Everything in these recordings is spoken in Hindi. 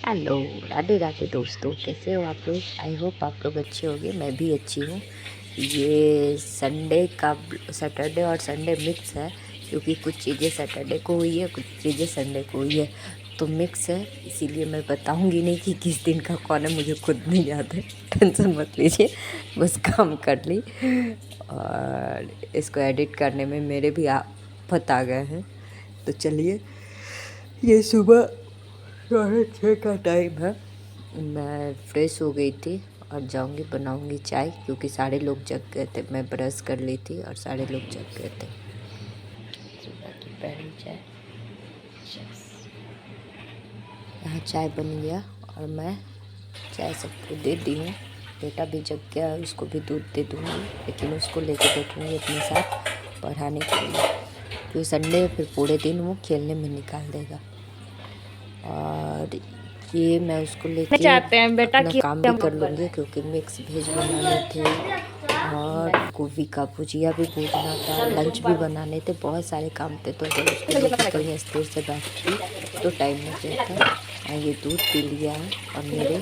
हेलो, राधे राधे दोस्तों, कैसे हो आप लोग। आई होप आप लोग अच्छे होंगे। मैं भी अच्छी हूँ। ये संडे का सैटरडे और संडे मिक्स है, क्योंकि कुछ चीज़ें सैटरडे को हुई है, कुछ चीज़ें संडे को हुई है, तो मिक्स है। इसीलिए मैं बताऊँगी नहीं कि किस दिन का कौन है, मुझे खुद नहीं याद है। टेंशन मत लीजिए, बस काम कर ली। और इसको एडिट करने में मेरे भी आफत आ गए हैं। तो चलिए, ये सुबह 6:30 का टाइम है। मैं फ्रेश हो गई थी और जाऊंगी बनाऊंगी चाय, क्योंकि सारे लोग जग गए थे। मैं ब्रश कर ली थी और सारे लोग जग गए थे। सुबह की पहली चाय। यहाँ चाय बन गया और मैं चाय सबको दे दी हूँ। बेटा भी जग गया है, उसको भी दूध दे दूँगी, लेकिन उसको लेके बैठूँगी अपने साथ पढ़ाने के लिए, क्योंकि संडे फिर पूरे दिन वो खेलने में निकाल देगा। और ये मैं उसको लेके चाहते हैं बेटा अपना कि काम भी कर लूँगी, क्योंकि मिक्स वेज बनाने थे और गोभी का भुजिया भी भूनना था, लंच भी बनाने थे, बहुत सारे काम थे। तो अगर उसको लेके कहीं स्थिर से बैठती तो टाइम लग जाता। और ये दूध पी लिया है और मेरे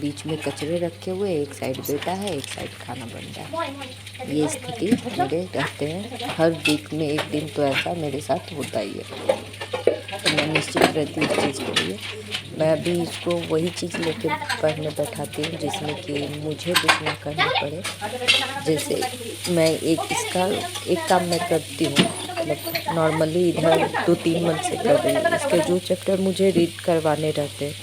बीच में कचरे रखे हुए, एक साइड बेटा है, एक साइड खाना बन रहा है। ये स्थिति मेरे रहते हैं हर वीक में, एक दिन तो ऐसा मेरे साथ होता ही है। तो मैं निश्चित रहती हूँ इस चीज़ के लिए। मैं अभी इसको वही चीज़ लेके पढ़ने बैठाती हूँ जिसमें कि मुझे कुछ ना करना पड़े। जैसे मैं एक काम मैं करती हूँ, मतलब नॉर्मली इधर 2-3 मंथ से कर रही हूँ। इसके जो चैप्टर मुझे रीड करवाने रहते हैं,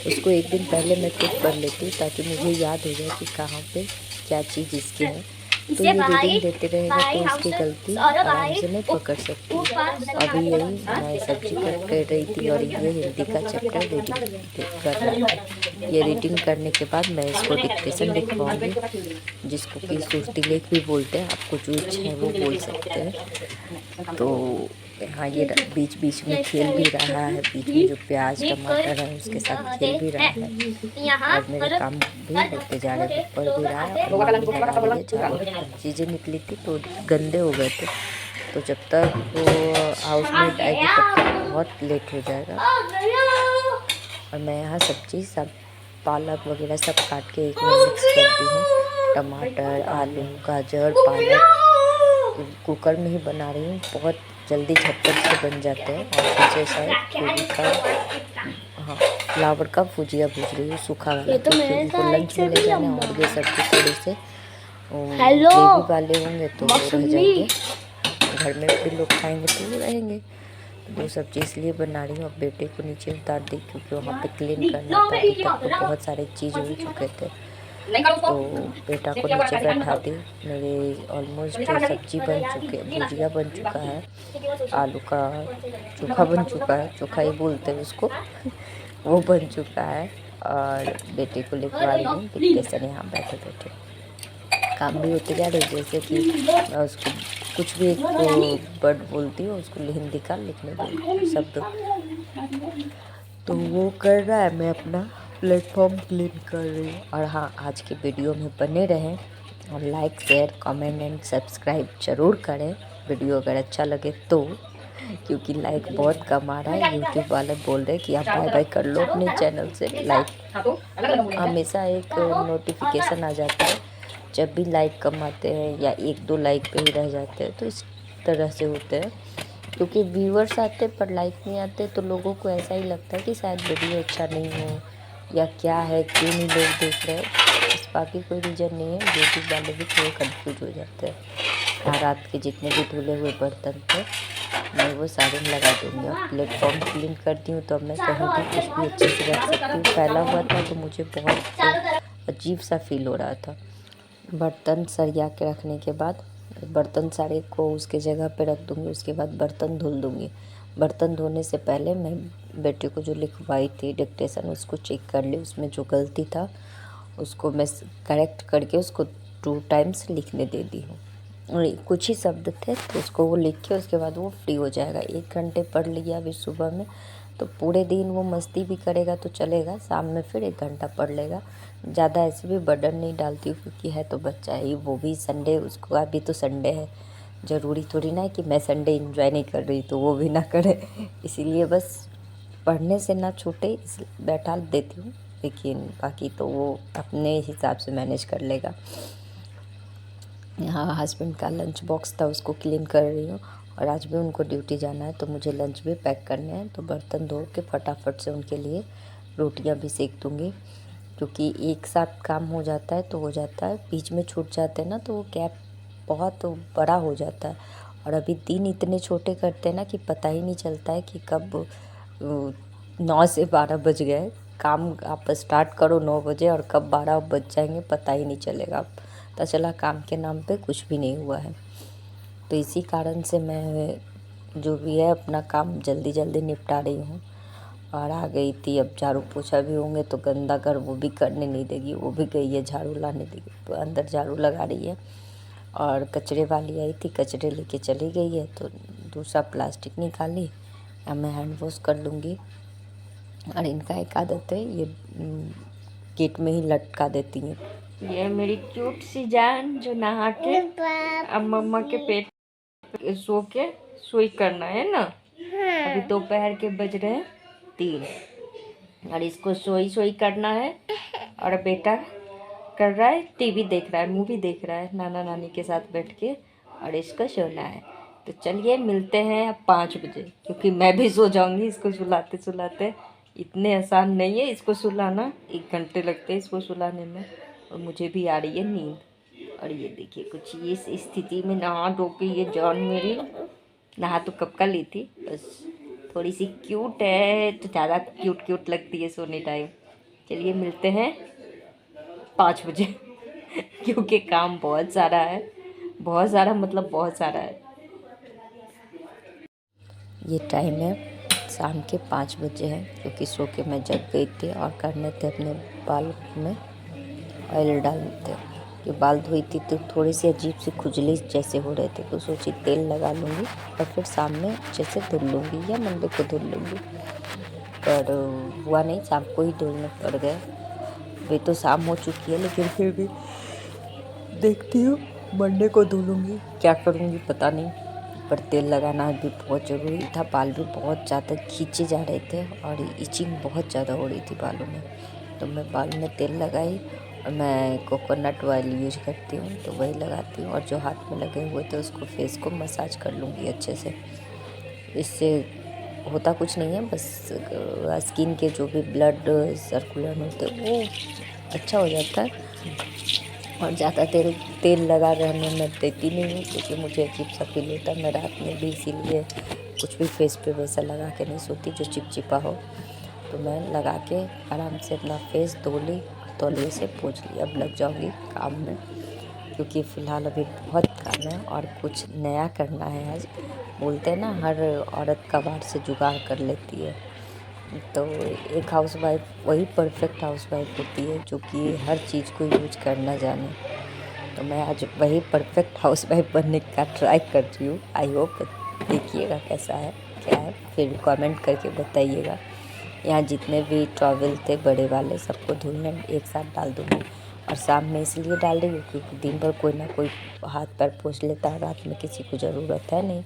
उसको एक दिन पहले मैं खुद पढ़ लेती हूँ, ताकि मुझे याद हो जाए कि कहाँ पे क्या चीज़ इसकी है। तो ये रीडिंग देते रहेगा तो इसकी गलती आराम से मैं पकड़ सकती हूँ। अभी यही मैं सब्जी कट कर रही थी और ये हिंदी का चैप्टर रीडिंग कर रहा था। ये रीडिंग करने के बाद मैं इसको डिक्टेशन लिखवाऊंगी, जिसको कि सुर्ती लेख भी बोलते हैं। आपको जो इच्छा है वो बोल सकते हैं। तो हाँ, ये बीच बीच में खेल भी रहा है, बीच में जो प्याज टमाटर है उसके साथ खेल भी रहा है, और मेरे काम भी होते जा रहे हैं, पढ़ भी रहा है और मम्मी लगा रही है झाड़ू। चीज़ें निकली थी तो गंदे हो गए थे, तो जब तक वो हाउसमेट आएगी तब तक बहुत लेट हो जाएगा। और मैं यहाँ सब्जी सब पालक वगैरह सब काट के एक में मिक्स करती हूँ। टमाटर, आलू, गाजर, पालक कुकर में ही बना रही हूँ। बहुत जल्दी झटपट से बन जाते हैं। और पीछे शायद गोभी का, हाँ, फ्लावर का भुजिया भूज रही हूँ, सूखा वाला, क्योंकि उनको लंच में ले जाना है। और ये सब्जी थोड़ी से ग्रेवी वाले होंगे तो वो रह जाएंगे, घर में भी लोग खाएंगे तो वो रहेंगे। दो सब्जी इसलिए बना रही हूँ। अब बेटे को नीचे उतार दी, क्योंकि वहाँ पे क्लीन करना था। अभी तक तो बहुत सारे चीज़ हो चुके थे, तो बेटा को नीचे बैठा दी। मेरे ऑलमोस्ट सब्जी बन चुके, भुजिया बन चुका है, आलू का चोखा बन चुका है, चोखा ही बोलते हैं उसको वो बन चुका है। और बेटे को लिखवा रही हूँ डिक्टेशन, यहाँ बैठे बैठे काम भी होते जा रहे। जैसे कि मैं उसको कुछ भी एक वर्ड बोलती हूँ, उसको हिंदी का लिखने बोलती हूँ शब्द, तो वो कर रहा है, मैं अपना प्लेटफॉर्म क्लीन कर रही हूँ। और हाँ, आज के वीडियो में बने रहें और like share comment and subscribe ज़रूर करें, वीडियो अगर अच्छा लगे तो, क्योंकि लाइक बहुत कम आ रहा है। यूट्यूब वाले बोल रहे हैं कि आप बाय बाय कर लो अपने चैनल से। लाइक हमेशा एक नोटिफिकेशन आ जाता है जब भी लाइक कम आते हैं या 1-2 लाइक पे ही रह जाते हैं, तो इस तरह से होते हैं, क्योंकि व्यूअर्स आते पर लाइक नहीं आते, तो लोगों को ऐसा ही लगता है कि शायद वीडियो अच्छा नहीं हो या क्या है, क्यों नहीं लोग देख रहे हैं। इस बाकी कोई रीज़न नहीं है। यूट्यूब वाले भी थोड़े कन्फ्यूज हो जाते हैं। हाँ, रात के जितने भी धुले हुए बर्तन थे मैं वो सारे लगा दूँगी। अब प्लेटफॉर्म क्लीन करती हूँ तो अब मैं कहीं भी कुछ भी अच्छे से रख सकती हूँ। फैला हुआ था तो मुझे बहुत अजीब सा फील हो रहा था। बर्तन सरिया के रखने के बाद बर्तन सारे को उसके जगह पे रख दूँगी। उसके बाद बर्तन धुल दूँगी। बर्तन धोने से पहले मैं बेटे को जो लिखवाई थी डिक्टेशन, उसको चेक कर ली। उसमें जो गलती था उसको मैं करेक्ट करके उसको 2 टाइम्स लिखने दे दी हूँ। और कुछ ही शब्द थे तो उसको वो लिख के उसके बाद वो फ्री हो जाएगा। 1 घंटे पढ़ लिया अभी सुबह में, तो पूरे दिन वो मस्ती भी करेगा तो चलेगा, शाम में फिर 1 घंटा पढ़ लेगा। ज़्यादा ऐसे भी बर्डन नहीं डालती हूँ, क्योंकि है तो बच्चा ही, वो भी संडे, उसको अभी तो संडे है, ज़रूरी थोड़ी ना है कि मैं संडे एंजॉय नहीं कर रही तो वो भी ना करे। इसीलिए बस पढ़ने से ना छूटे इसलिए बैठा देती हूँ, लेकिन बाकी तो वो अपने हिसाब से मैनेज कर लेगा। यहाँ हस्बैंड का लंच बॉक्स था, उसको क्लीन कर रही हूँ, और आज भी उनको ड्यूटी जाना है तो मुझे लंच भी पैक करने हैं। तो बर्तन धो के फटाफट से उनके लिए रोटियाँ भी सेक दूँगी, क्योंकि एक साथ काम हो जाता है तो हो जाता है, बीच में छूट जाते हैं ना तो वो गैप बहुत बड़ा हो जाता है। और अभी दिन इतने छोटे करते हैं ना कि पता ही नहीं चलता है कि कब 9 से 12 बज गए। काम आप स्टार्ट करो 9 बजे और कब 12 बज जाएंगे पता ही नहीं चलेगा। पता चला काम के नाम पे कुछ भी नहीं हुआ है। तो इसी कारण से मैं जो भी है अपना काम जल्दी जल्दी निपटा रही हूँ। और आ गई थी, अब झाड़ू पोछा भी होंगे तो गंदा घर वो भी करने नहीं देगी, वो भी गई है झाड़ू लाने देगी, तो अंदर झाड़ू लगा रही है। और कचरे वाली आई थी, कचरे लेके चली गई है, तो दूसरा प्लास्टिक निकाली, अब मैं हैंड वॉश कर लूँगी। और इनका एक आदत है, ये गेट में ही लटका देती हैं। ये मेरी क्यूट सी जान जो नहा के अब मम्मा के पेट पे सो के सोई करना है ना। अभी दोपहर के बज रहे हैं 3 और इसको सोई सोई करना है। और बेटा कर रहा है, टीवी देख रहा है, मूवी देख रहा है नाना नानी के साथ बैठ के, और इसको सोना है। तो चलिए मिलते हैं अब 5 बजे, क्योंकि मैं भी सो जाऊंगी इसको सुलाते सुलाते। इतने आसान नहीं है इसको सुलाना, 1 घंटे लगते हैं इसको सुलाने में, और मुझे भी आ रही है नींद। और ये देखिए कुछ इस स्थिति में नहा धो के ये जान मेरी, नहा तो कब का ली थी, बस थोड़ी सी क्यूट है तो ज़्यादा क्यूट क्यूट लगती है सोने टाइम। चलिए मिलते हैं 5 बजे क्योंकि काम बहुत सारा है, बहुत सारा मतलब बहुत सारा है। ये टाइम है शाम के 5 बजे है, क्योंकि सो के मैं जग गई थी और करने थे अपने बाल में ऑयल डालने थे। ये बाल धोई थी तो थोड़ी सी अजीब सी खुजली जैसे हो रहे थे, तो सोची तेल लगा लूँगी और फिर शाम में अच्छे से धुल लूँगी या मंडे को धुल लूँगी, पर हुआ नहीं, शाम को ही धुलने पड़ गए। वे तो शाम हो चुकी है, लेकिन फिर भी देखती हूँ मंडे को धुलूँगी, क्या करूँगी पता नहीं। पर तेल लगाना भी बहुत ज़रूरी था, बाल भी बहुत ज़्यादा खींचे जा रहे थे और इचिंग बहुत ज़्यादा हो रही थी बालों में। तो मैं बाल में तेल लगाई, और मैं कोकोनट ऑयल यूज करती हूँ तो वही लगाती हूँ, और जो हाथ में लगे हुए थे उसको फेस को मसाज कर लूँगी अच्छे से। इससे होता कुछ नहीं है, बस स्किन के जो भी ब्लड सर्कुलेशन होते हैं वो अच्छा हो जाता है। और ज़्यादा तेल लगा रहने में देती नहीं हूँ, क्योंकि मुझे अजीब सा फील होता है। मैं रात में भी इसीलिए कुछ भी फेस पे वैसा लगा के नहीं सोती जो चिपचिपा हो। तो मैं लगा के आराम से अपना फेस धो ली, तौलिए से पोंछ ली। अब लग जाऊँगी काम में, क्योंकि फ़िलहाल अभी बहुत काम है और कुछ नया करना है आज। बोलते हैं ना हर औरत कबाड़ से जुगाड़ कर लेती है, तो एक हाउसवाइफ वही परफेक्ट हाउसवाइफ होती है जो कि हर चीज़ को यूज करना जाने। तो मैं आज वही परफेक्ट हाउसवाइफ बनने का ट्राई कर रही हूँ। आई होप देखिएगा कैसा है क्या है, फिर कमेंट करके बताइएगा। यहाँ जितने भी टॉवल थे बड़े वाले सबको धुलने एक साथ डाल दूँगी। और शाम में इसलिए डाल रही हूँ क्योंकि दिन भर कोई ना कोई हाथ पैर पोंछ लेता है, रात में किसी को ज़रूरत है नहीं।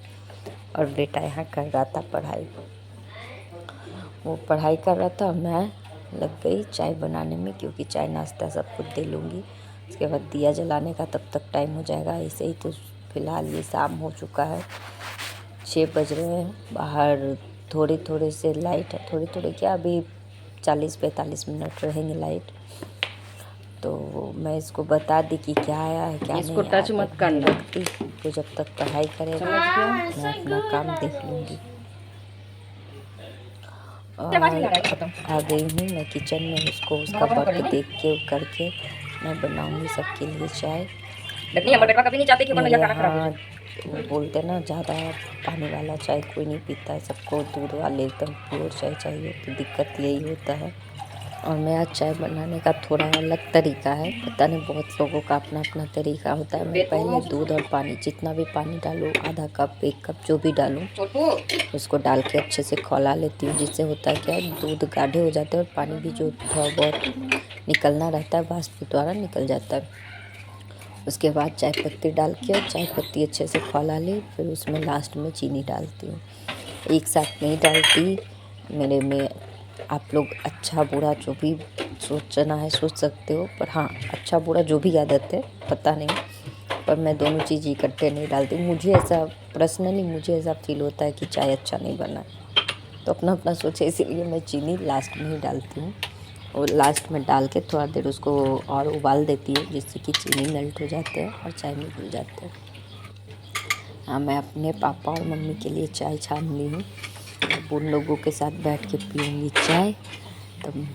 और बेटा यहाँ कर रहा था पढ़ाई, वो पढ़ाई कर रहा था, मैं लग गई चाय बनाने में, क्योंकि चाय नाश्ता सब कुछ दे लूँगी। उसके बाद दिया जलाने का तब तक टाइम हो जाएगा। ऐसे ही तो फ़िलहाल ये शाम हो चुका है, 6 बज रहे हैं। बाहर थोड़ी थोड़ी से लाइट है, थोड़ी थोड़ी क्या, अभी 40-45 मिनट रहेंगे लाइट। तो मैं इसको बता दी कि क्या आया है क्या इसको नहीं, टच मत करना, रखती तो जब तक पढ़ाई करेगा मैं अपना काम देख लूँगी। और आ गई हूँ मैं किचन में, उसको उसका वर्क देख के करके मैं बनाऊँगी सबके लिए चाय। मेरे यहाँ वो बोलते ना ज़्यादा पानी वाला चाय कोई नहीं पीता है, सबको दूध वाले एकदम प्योर चाय चाहिए, तो दिक्कत यही होता है। और मेरा चाय बनाने का थोड़ा अलग तरीका है, पता नहीं बहुत लोगों का अपना अपना तरीका होता है। मैं पहले दूध और पानी, जितना भी पानी डालूँ, आधा कप 1 कप जो भी डालूँ, उसको डाल के अच्छे से खौला लेती हूँ। जिससे होता है क्या है, दूध गाढ़े हो जाते हैं और पानी भी जो थोड़ा बहुत निकलना रहता है वाष्प द्वारा निकल जाता है। उसके बाद चाय पत्ती डाल के चाय पत्ती अच्छे से खौला ली, फिर उसमें लास्ट में चीनी डालती हूँ। एक साथ नहीं डालती, मेरे में आप लोग अच्छा बुरा जो भी सोचना है सोच सकते हो, पर हाँ अच्छा बुरा जो भी आदत है पता नहीं, पर मैं दोनों चीज़ इकट्ठे नहीं डालती। मुझे ऐसा पर्सनली मुझे ऐसा फील होता है कि चाय अच्छा नहीं बना, तो अपना अपना सोचे, इसीलिए मैं चीनी लास्ट में ही डालती हूँ। और लास्ट में डाल के थोड़ा देर उसको और उबाल देती हूँ, जिससे कि चीनी मेल्ट हो जाते हैं और चाय में घुल जाते हैं। हाँ, मैं अपने पापा और मम्मी के लिए चाय छान ली हूँ। अब उन लोगों के साथ बैठ के पीऊँगी चाय। तब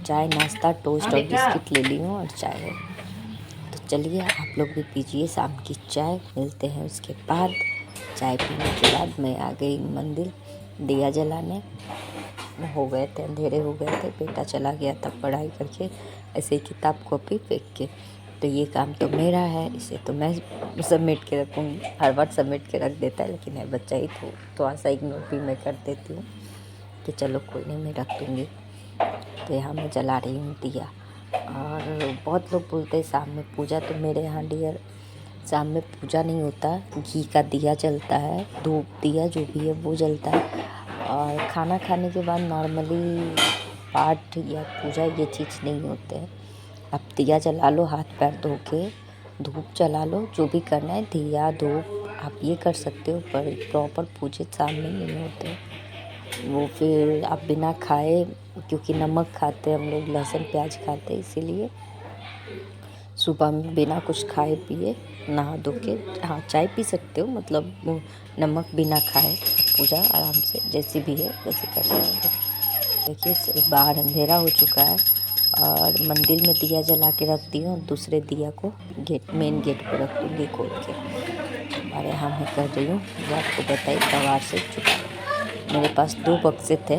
चाय नाश्ता टोस्ट और बिस्किट ले ली हूँ और चाय है। तो चलिए आप लोग भी पीजिए शाम की चाय। मिलते हैं उसके बाद। चाय पीने के बाद मैं आ गई मंदिर दिया जलाने। हो गए थे, अंधेरे हो गए थे, बेटा चला गया था पढ़ाई करके ऐसे ही किताब कॉपी फेंक के। तो ये काम तो मेरा है, इसे तो मैं समेट के रखूँगी। हर बार समेट के रख देता है, लेकिन है बच्चा ही तो थोड़ा सा इग्नोर भी मैं कर देती हूँ कि चलो कोई नहीं, मैं रख दूँगी। तो यहाँ मैं जला रही हूँ दिया। और बहुत लोग बोलते हैं शाम में पूजा, तो मेरे यहाँ डियर शाम में पूजा नहीं होता, घी का दिया जलता है, धूप दिया जो भी है वो जलता है। और खाना खाने के बाद नॉर्मली पाठ या पूजा ये चीज़ नहीं होते हैं। आप दिया जला लो, हाथ पैर धो के धूप जला लो, जो भी करना है दिया धूप आप ये कर सकते हो, पर प्रॉपर पूजित सामने नहीं होते वो। फिर आप बिना खाए, क्योंकि नमक खाते हम लोग, लहसुन प्याज खाते, इसीलिए सुबह में बिना कुछ खाए पिए नहा धो के, हाँ चाय पी सकते हो, मतलब नमक बिना खाए पूजा आराम से जैसी भी है वैसे कर सकते हो। देखिए बाहर अंधेरा हो चुका है और मंदिर में दिया जला के रख दी हूँ, दूसरे दिया को मेन गेट पर रख दूँगी खोल के। और यहाँ मैं कर रही हूँ जो आपको बताई तवार से चुका। मेरे पास 2 बक्से थे,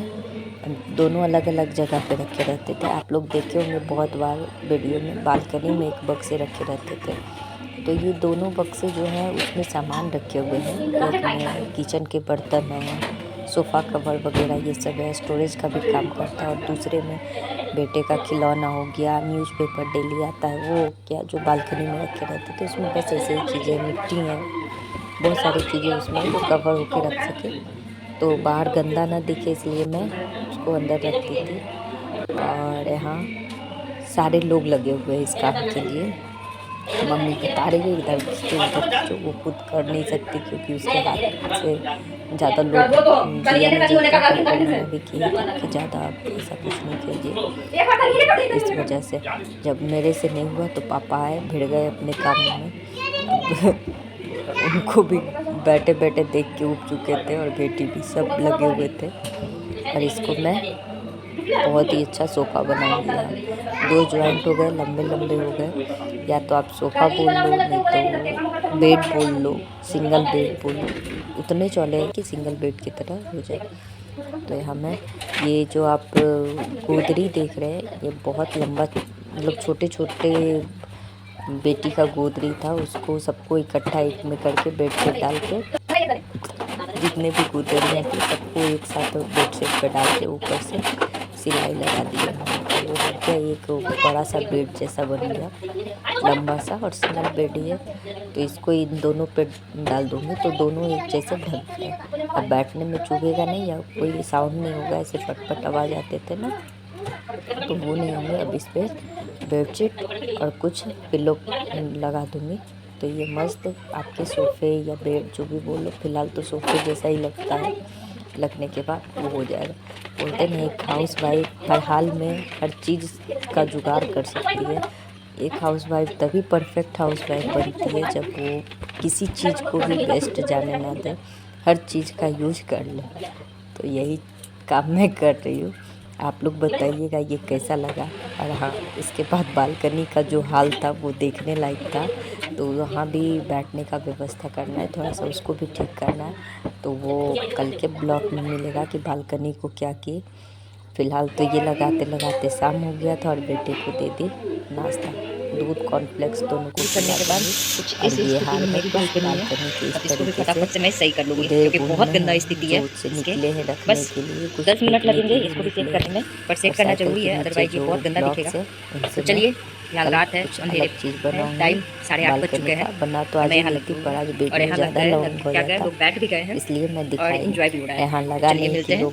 दोनों अलग अलग जगह पे रखे रहते थे। आप लोग देखे होंगे बहुत बार वीडियो में, बालकनी में एक बक्से रखे रहते थे। तो ये दोनों बक्से जो हैं उसमें सामान रखे हुए हैं। एक में किचन के बर्तन हैं, सोफ़ा कवर वगैरह ये सब है, स्टोरेज का भी काम करता है। और दूसरे में बेटे का खिलौना हो गया, न्यूज़पेपर डेली आता है वो क्या, जो बालकनी में रखे रहते थे। उसमें बस ऐसे ही चीज़ें, मिट्टी है, बहुत सारी चीज़ें उसमें जो कवर होके रख सके, तो बाहर गंदा ना दिखे, इसलिए मैं उसको अंदर रखती थी। और यहाँ सारे लोग लगे हुए हैं इस काम के लिए। मम्मी बता रही है इधर खींचो उधर खींचो, वो खुद कर नहीं सकती क्योंकि उसके हाथ से ज़्यादा लोग दिया नहीं जलता, पर मैंने भी की कि ज़्यादा ऐसा कुछ नहीं कीजिए। इस वजह से जब मेरे से नहीं हुआ तो पापा आए, भिड़ गए अपने काम में। उनको भी बैठे बैठे देख के उब चुके थे और बेटी भी, सब लगे हुए थे। और इसको मैं बहुत ही अच्छा सोफ़ा बनाऊंगी। यहाँ 2 जॉइंट हो गए, लंबे लंबे हो गए, या तो आप सोफ़ा बोल लो, नहीं तो बेड बोल लो, सिंगल बेड बोल लो, उतने चौले हैं कि सिंगल बेड की तरह हो जाए। तो यहाँ मैं ये जो आप गोदरी देख रहे हैं, ये बहुत लंबा, मतलब छोटे छोटे बेटी का गोदरी था, उसको सबको इकट्ठा एक में करके बेड पे डाल के, जितने भी गोदरियाँ थी सबको एक साथ बेडशीट पे डाल के ऊपर से सिलाई लगा दी है। वो हो गया एक बड़ा सा बेड जैसा बन गया, लंबा सा, और सिंगल बेड ही है। तो इसको इन दोनों पे डाल दूँगी तो दोनों एक जैसे ढक गए। अब बैठने में चुभेगा नहीं या कोई साउंड नहीं होगा, ऐसे पटपट आवाज़ आते थे ना, तो वो नहीं होंगे। अब इस पर बेडशीट और कुछ पिलो लगा दूँगी, तो ये मस्त आपके सोफ़े या बेड जो भी बोलो, फ़िलहाल तो सोफ़े जैसा ही लगता है, लगने के बाद वो हो जाएगा। बोलते नहीं, एक हाउस वाइफ हर हाल में हर चीज़ का जुगाड़ कर सकती है। एक हाउस वाइफ तभी परफेक्ट हाउस वाइफ बनती है जब वो किसी चीज़ को भी वेस्ट जाने ना दे, हर चीज़ का यूज कर ले। तो यही काम मैं कर रही हूँ। आप लोग बताइएगा ये कैसा लगा। और हाँ, इसके बाद बालकनी का जो हाल था वो देखने लायक था, तो वहाँ भी बैठने का व्यवस्था करना है, थोड़ा सा उसको भी ठीक करना है। तो वो कल के ब्लॉग में मिलेगा कि बालकनी को क्या किए। फ़िलहाल तो ये लगाते लगाते शाम हो गया था और बेटे को दे दी नाश्ता, दूध कॉर्नफ्लेक्स दोनों को करने के बाद कुछ इस ये स्थिति हाल में है मेरी कुछ बालकनी है। बालकनी के इस अब इसको भी तरीके फटाफट से मैं सही कर लूँगी उधेड़ क्योंकि बुन बहुत में गंदा हैं स्थिति जो है उससे इसके। निकले हैं रखने बस के लिए, कुछ 10 मिनट फेंकने लगेंगे के लिए इसको भी सेट निकले करने हैं। में, पर और सेट करना साइकिल ज़रूरी के है, नीचे अदरवाइज़ ये जो बहुत गंदा दिखेगा। ब्लॉक्स है उनसे तो मैं चलिए, यहाँ कल रात है, कुछ अंधेरे अलग चीज़ है, बनाऊंगी। टाइम 8:30 बज बालकनी चुके हैं का बना तो और आज मैं ही यहाँ ली लग थी, गई पर हूँ। आज और वीडियो यहाँ लग ज़्यादा गए, लॉन्ग हो क्या गए, जाता, लोग बैठ भी गए हैं, इसलिए मैं और दिखाई नहीं। इंजॉय भी हो रहा है। यहाँ तो लगा चलिए नहीं कि मिलते हैं लोग